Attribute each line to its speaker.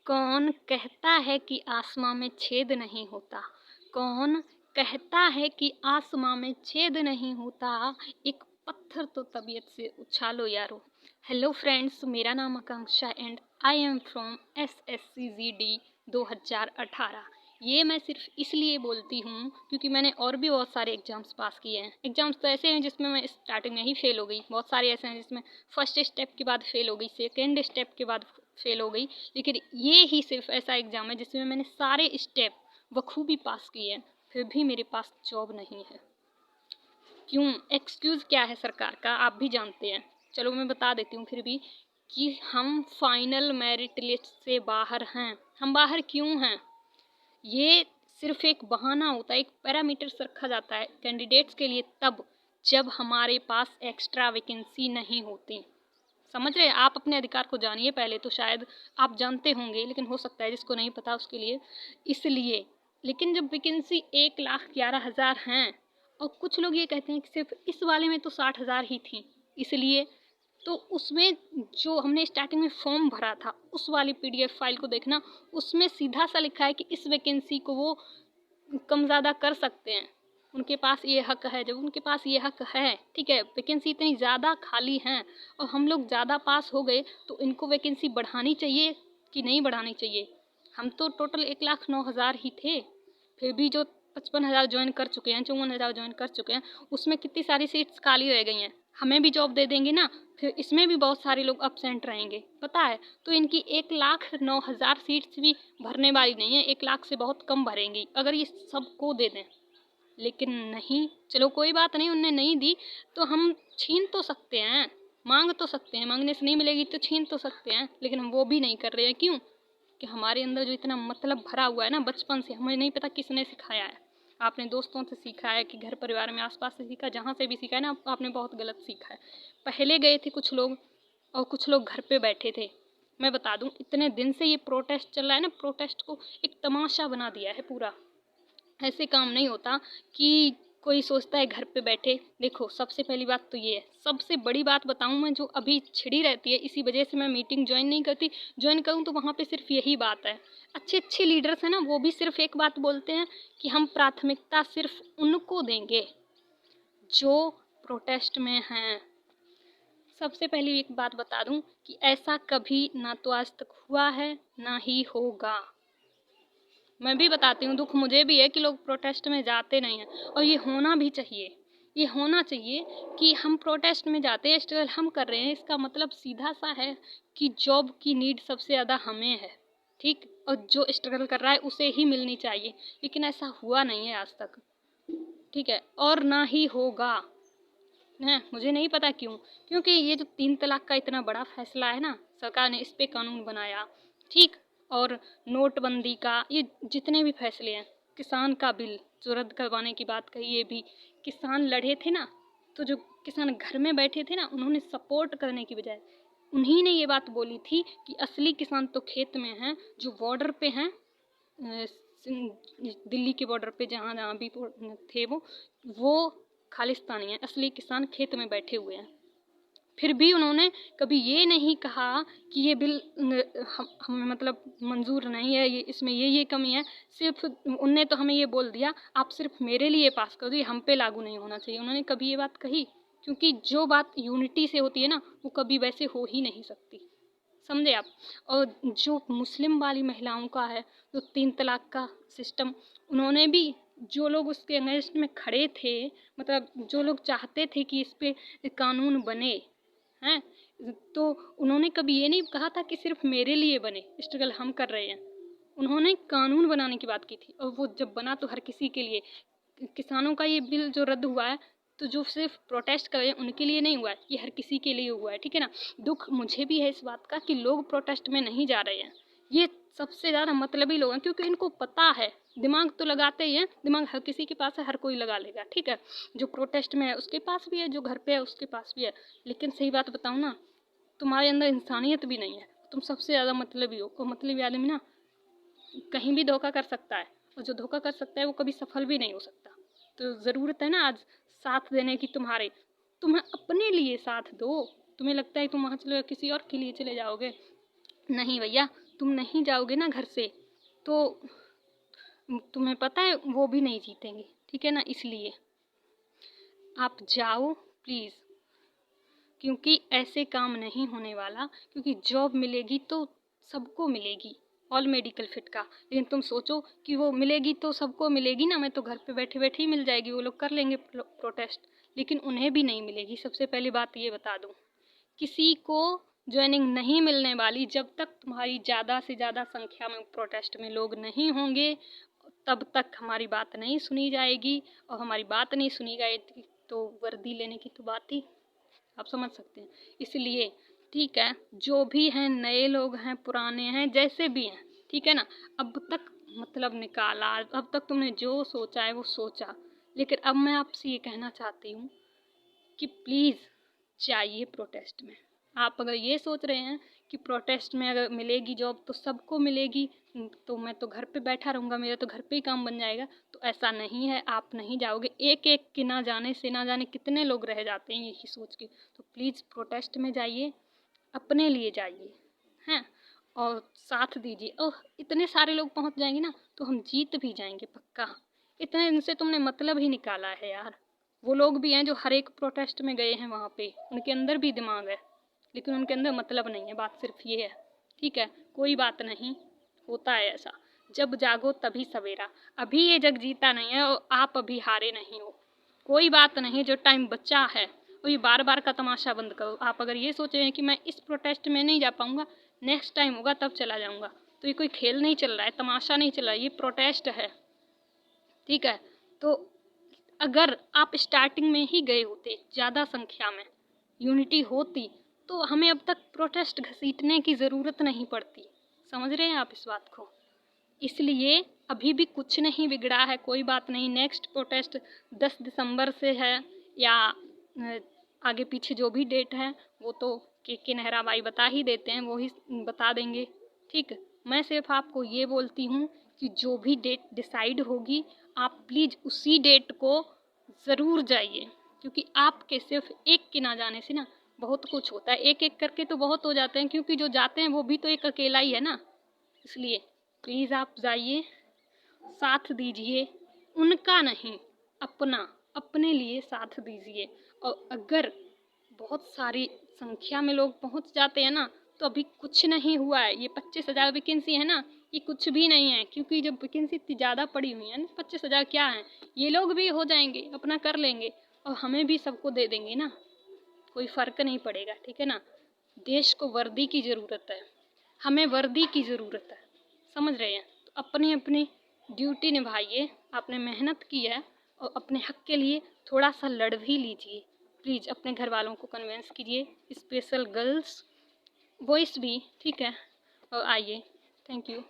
Speaker 1: कौन कहता है कि आसमां में छेद नहीं होता? कौन कहता है कि आसमां में छेद नहीं होता? एक पत्थर तो तबीयत से उछालो यारो। हेलो फ्रेंड्स, मेरा नाम Akanksha and I am from SSCGD 2018। ये मैं सिर्फ इसलिए बोलती हूँ क्योंकि मैंने और भी बहुत सारे एग्ज़ाम्स पास किए हैं। एग्ज़ाम्स तो ऐसे हैं जिसमें मैं स्टार्टिंग में ही फेल हो गई, बहुत सारे ऐसे हैं जिसमें फर्स्ट स्टेप के बाद फेल हो गई, सेकेंड स्टेप के बाद फेल हो गई, लेकिन ये ही सिर्फ ऐसा एग्ज़ाम है जिसमें मैंने सारे स्टेप बखूबी पास किए हैं, फिर भी मेरे पास जॉब नहीं है। क्यों? एक्सक्यूज़ क्या है सरकार का, आप भी जानते हैं। चलो मैं बता देती हूँ फिर भी कि हम फाइनल मेरिट लिस्ट से बाहर हैं। हम बाहर क्यों हैं? ये सिर्फ एक बहाना होता है, एक पैरामीटर्स रखा जाता है कैंडिडेट्स के लिए तब जब हमारे पास एक्स्ट्रा वैकेंसी नहीं होती। समझ रहे हैं? आप अपने अधिकार को जानिए पहले, तो शायद आप जानते होंगे, लेकिन हो सकता है जिसको नहीं पता उसके लिए इसलिए। लेकिन जब वैकेंसी 1,11,000 हैं और कुछ लोग ये कहते हैं कि सिर्फ इस वाले में तो 60,000 ही थी, इसलिए तो उसमें जो हमने स्टार्टिंग में फॉर्म भरा था उस वाली PDF फाइल को देखना, उसमें सीधा सा लिखा है कि इस वैकेंसी को वो कम ज़्यादा कर सकते हैं, उनके पास ये हक है। जब उनके पास ये हक है, ठीक है, वैकेंसी इतनी ज़्यादा खाली हैं और हम लोग ज़्यादा पास हो गए, तो इनको वैकेंसी बढ़ानी चाहिए कि नहीं बढ़ानी चाहिए? हम तो टोटल 1,09,000 ही थे, फिर भी जो 55,000 ज्वाइन कर चुके हैं, 54,000 ज्वाइन कर चुके हैं, उसमें कितनी सारी सीट्स खाली रह गई हैं। हमें भी जॉब दे देंगे ना, फिर इसमें भी बहुत सारे लोग अब्सेंट रहेंगे, पता है? तो इनकी 1,09,000 सीट्स भी भरने वाली नहीं है, 1,00,000 से बहुत कम भरेंगी अगर ये सबको दे दें। लेकिन नहीं, चलो कोई बात नहीं, उनने नहीं दी तो हम छीन तो सकते हैं, मांग तो सकते हैं, मांगने से नहीं मिलेगी तो छीन तो सकते हैं, लेकिन हम वो भी नहीं कर रहे हैं। क्यों? कि हमारे अंदर जो इतना मतलब भरा हुआ है ना बचपन से, हमें नहीं पता किसने सिखाया है। आपने दोस्तों से सीखा है कि घर परिवार में आसपास से सीखा, जहाँ से भी सीखा है ना, आपने बहुत गलत सीखा है। पहले गए थे कुछ लोग और कुछ लोग घर पे बैठे थे। मैं बता दूं, इतने दिन से ये प्रोटेस्ट चल रहा है ना, प्रोटेस्ट को एक तमाशा बना दिया है पूरा। ऐसे काम नहीं होता कि कोई सोचता है घर पे बैठे। देखो, सबसे पहली बात तो ये है, सबसे बड़ी बात बताऊं मैं जो अभी छिड़ी रहती है, इसी वजह से मैं मीटिंग ज्वाइन नहीं करती। ज्वाइन करूं तो वहाँ पे सिर्फ यही बात है। अच्छे अच्छे लीडर्स हैं ना, वो भी सिर्फ एक बात बोलते हैं कि हम प्राथमिकता सिर्फ उनको देंगे जो प्रोटेस्ट में हैं। सबसे पहली एक बात बता दूं कि ऐसा कभी ना तो आज तक हुआ है ना ही होगा। मैं भी बताती हूँ, दुख मुझे भी है कि लोग प्रोटेस्ट में जाते नहीं हैं, और ये होना भी चाहिए। ये होना चाहिए कि हम प्रोटेस्ट में जाते हैं, स्ट्रगल हम कर रहे हैं, इसका मतलब सीधा सा है कि जॉब की नीड सबसे ज़्यादा हमें है, ठीक? और जो स्ट्रगल कर रहा है उसे ही मिलनी चाहिए, लेकिन ऐसा हुआ नहीं है आज तक, ठीक है, और ना ही होगा। है, मुझे नहीं पता क्यों, क्योंकि ये जो 3 तलाक का इतना बड़ा फैसला है ना, सरकार ने इस पे कानून बनाया, ठीक? और नोटबंदी का, ये जितने भी फैसले हैं, किसान का बिल जो रद्द करवाने की बात कही, ये भी किसान लड़े थे ना, तो जो किसान घर में बैठे थे ना, उन्होंने सपोर्ट करने की बजाय उन्हीं ने ये बात बोली थी कि असली किसान तो खेत में हैं, जो बॉर्डर पे हैं, दिल्ली के बॉर्डर पे जहाँ जहाँ भी थे वो खालिस्तानी हैं, असली किसान खेत में बैठे हुए हैं। फिर भी उन्होंने कभी ये नहीं कहा कि ये बिल हमें मतलब मंजूर नहीं है, ये इसमें ये कमी है। सिर्फ उनने तो हमें ये बोल दिया, आप सिर्फ मेरे लिए पास कर दो, ये हम पे लागू नहीं होना चाहिए। उन्होंने कभी ये बात कही? क्योंकि जो बात यूनिटी से होती है ना, वो कभी वैसे हो ही नहीं सकती, समझे आप? और जो मुस्लिम वाली महिलाओं का है, जो 3 तलाक का सिस्टम, उन्होंने भी, जो लोग उसके अगेंस्ट में खड़े थे, मतलब जो लोग चाहते थे कि इस पे कानून बने हैं, तो उन्होंने कभी ये नहीं कहा था कि सिर्फ मेरे लिए बने, स्ट्रगल हम कर रहे हैं। उन्होंने कानून बनाने की बात की थी, और वो जब बना तो हर किसी के लिए। किसानों का ये बिल जो रद्द हुआ है, तो जो सिर्फ प्रोटेस्ट कर रहे हैं उनके लिए नहीं हुआ है, ये हर किसी के लिए हुआ है, ठीक है ना? दुख मुझे भी है इस बात का कि लोग प्रोटेस्ट में नहीं जा रहे हैं। ये सबसे ज़्यादा मतलबी लोग हैं, क्योंकि इनको पता है, दिमाग तो लगाते ही हैं, दिमाग हर किसी के पास है, हर कोई लगा लेगा, ठीक है? जो प्रोटेस्ट में है उसके पास भी है, जो घर पे है उसके पास भी है। लेकिन सही बात बताऊँ ना, तुम्हारे अंदर इंसानियत भी नहीं है, तुम सबसे ज़्यादा मतलबी हो। और मतलबी आदमी ना कहीं भी धोखा कर सकता है, और जो धोखा कर सकता है वो कभी सफल भी नहीं हो सकता। तो ज़रूरत है ना आज साथ देने की तुम्हारे, तुम्हें अपने लिए साथ दो। तुम्हें लगता है तुम वहाँ चले किसी और के लिए चले जाओगे? नहीं भैया, तुम नहीं जाओगे ना घर से तो तुम्हें पता है वो भी नहीं जीतेंगे, ठीक है ना। इसलिए आप जाओ प्लीज़, क्योंकि ऐसे काम नहीं होने वाला। क्योंकि जॉब मिलेगी तो सबको मिलेगी, ऑल मेडिकल फिट का। लेकिन तुम सोचो कि वो मिलेगी तो सबको मिलेगी ना, मैं तो घर पे बैठे बैठे ही मिल जाएगी, वो लोग कर लेंगे प्रोटेस्ट, लेकिन उन्हें भी नहीं मिलेगी। सबसे पहली बात ये बता दूँ, किसी को ज्वाइनिंग नहीं मिलने वाली जब तक तुम्हारी ज़्यादा से ज़्यादा संख्या में प्रोटेस्ट में लोग नहीं होंगे, तब तक हमारी बात नहीं सुनी जाएगी। और हमारी बात नहीं सुनी जाएगी तो वर्दी लेने की तो बात ही, आप समझ सकते हैं। इसलिए ठीक है, जो भी हैं, नए लोग हैं, पुराने हैं, जैसे भी हैं, ठीक है ना, अब तक मतलब निकाला, अब तक तुमने जो सोचा है वो सोचा। लेकिन अब मैं आपसे ये कहना चाहती हूँ कि प्लीज़ जाइए प्रोटेस्ट में। आप अगर ये सोच रहे हैं कि प्रोटेस्ट में अगर मिलेगी जॉब तो सबको मिलेगी, तो मैं तो घर पे बैठा रहूँगा, मेरा तो घर पे ही काम बन जाएगा, तो ऐसा नहीं है। आप नहीं जाओगे, एक एक के ना जाने से ना जाने कितने लोग रह जाते हैं यही सोच के। तो प्लीज़ प्रोटेस्ट में जाइए, अपने लिए जाइए, हैं, और साथ दीजिए। ओह, इतने सारे लोग पहुंच जाएंगे ना तो हम जीत भी जाएंगे पक्का। इतने दिन से तुमने मतलब ही निकाला है यार। वो लोग भी हैं जो हर एक प्रोटेस्ट में गए हैं, वहाँ पे उनके अंदर भी दिमाग है, लेकिन उनके अंदर मतलब नहीं है। बात सिर्फ ये है, ठीक है, कोई बात नहीं, होता है ऐसा। जब जागो तभी सवेरा। अभी ये जग जीता नहीं है और आप अभी हारे नहीं हो। कोई बात नहीं, जो टाइम बचा है वो ये बार बार का तमाशा बंद करो। आप अगर ये सोच रहे हैं कि मैं इस प्रोटेस्ट में नहीं जा पाऊंगा, नेक्स्ट टाइम होगा तब चला जाऊंगा, तो ये कोई खेल नहीं चल रहा है, तमाशा नहीं चल रहा है, ये प्रोटेस्ट है, ठीक है। तो अगर आप स्टार्टिंग में ही गए होते, ज़्यादा संख्या में यूनिटी होती, तो हमें अब तक प्रोटेस्ट घसीटने की ज़रूरत नहीं पड़ती। समझ रहे हैं आप इस बात को। इसलिए अभी भी कुछ नहीं बिगड़ा है, कोई बात नहीं। नेक्स्ट प्रोटेस्ट 10 दिसंबर से है, या आगे पीछे जो भी डेट है वो तो के नेहरा भाई बता ही देते हैं, वो ही बता देंगे, ठीक। मैं सिर्फ आपको ये बोलती हूँ कि जो भी डेट डिसाइड होगी आप प्लीज़ उसी डेट को ज़रूर जाइए, क्योंकि आपके सिर्फ एक के ना जाने से ना बहुत कुछ होता है। एक एक करके तो बहुत हो जाते हैं, क्योंकि जो जाते हैं वो भी तो एक अकेला ही है ना। इसलिए प्लीज़ आप जाइए, साथ दीजिए, उनका नहीं, अपना, अपने लिए साथ दीजिए। और अगर बहुत सारी संख्या में लोग पहुंच जाते हैं ना, तो अभी कुछ नहीं हुआ है। ये 25,000 वैकेंसी है ना, ये कुछ भी नहीं है, क्योंकि जब वैकेंसी इतनी ज़्यादा पड़ी हुई है ना, 25,000 क्या है, ये लोग भी हो जाएंगे, अपना कर लेंगे और हमें भी सबको दे देंगे ना, कोई फ़र्क नहीं पड़ेगा, ठीक है ना। देश को वर्दी की ज़रूरत है, हमें वर्दी की ज़रूरत है, समझ रहे हैं। तो अपनी अपनी ड्यूटी निभाइए, आपने मेहनत की है और अपने हक के लिए थोड़ा सा लड़ भी लीजिए। प्लीज़ अपने घर वालों को कन्विंस कीजिए, स्पेशल गर्ल्स, बॉयज़ भी, ठीक है, और आइए। Thank you.